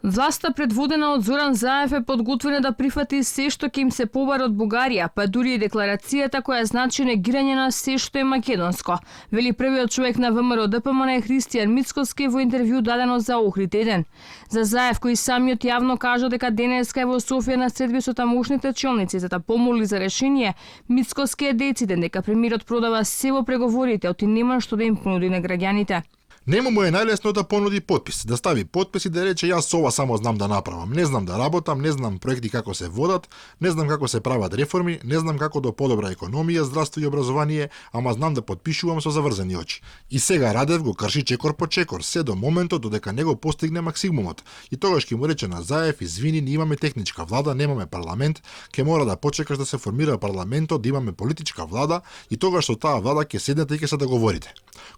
Власта предводена од Зоран Заев е подготвена да прифати се што ќе им се побара од Бугарија, па дури и декларацијата која значи негирање на се што е македонско, вели првиот човек на ВМРО ДПМН Христијан Мицкоски во интервју дадено за Охрид 1. За Заев, кој самиот јавно кажа дека денеска е во Софија на средби со тамошните челници за да помоли за решение, Мицкоски е дециден дека премиерот продава се во преговорите, оти нема што да им понуди на граѓаните. Нему му е најлесно да понуди подпис, да стави подпис и да рече јас ова само знам да направам. Не знам да работам, не знам проекти како се водат, не знам како се прават реформи, не знам како да подобра економија, здравство и образование, ама знам да подпишувам со заврзани очи. И сега Радев го крши чекор по чекор, се до моментот додека не го постигне максимумот. И тогаш ќе му рече на Заев, извини, не имаме техничка влада, немаме парламент, ќе мора да почекаш да се формира парламентот, да имаме политичка влада и тогаш со таа влада ќе седнете и ќе се договорите.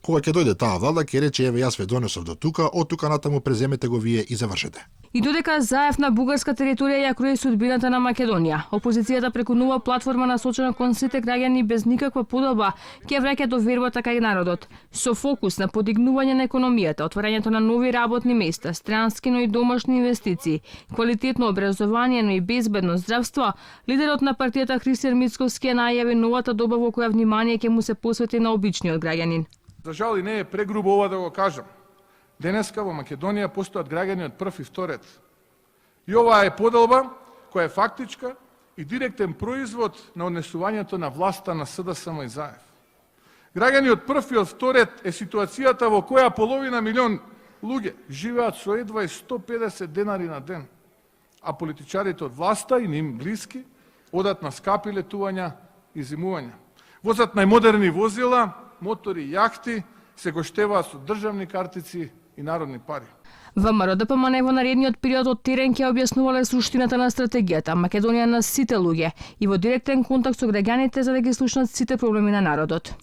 Кога ќе дојде таа влада, ќе рече еве јас ве донесов до тука, од тука натаму преземете го вие и завршете. И додека Заев на бугарска територија ја крои судбината на Македонија, опозицијата преку нова платформа насочена кон сите граѓани без никаква подоба ќе враќа довербата кај народот, со фокус на подигнување на економијата, отварањето на нови работни места, странски но и домашни инвестиции, квалитетно образование, но и безбедно здравство. Лидерот на партијата Христијан Мицкоски најави новата доба во која внимание ќе му се посвети на обичниот граѓанин. За жал и не е прегрубо ова да го кажам. Денеска во Македонија постојат граѓани од прв и втор ред. И ова е поделба која е фактичка и директен производ на однесувањето на власта на СДСМ и Заев. Граѓани од прв и од втор ред е ситуацијата во која половина милион луѓе живеат со едва и 150 денари на ден, а политичарите од власта и ним блиски одат на скапи летувања и зимувања. Возат најмодерни возила, мотори, јахти, се гоштеваат со државни картици и народни пари. ВМРО ДПМН во наредниот период од терен ќе објаснувале суштината на стратегијата Македонија на сите луѓе и во директен контакт со граѓаните за да ги слушнат сите проблеми на народот.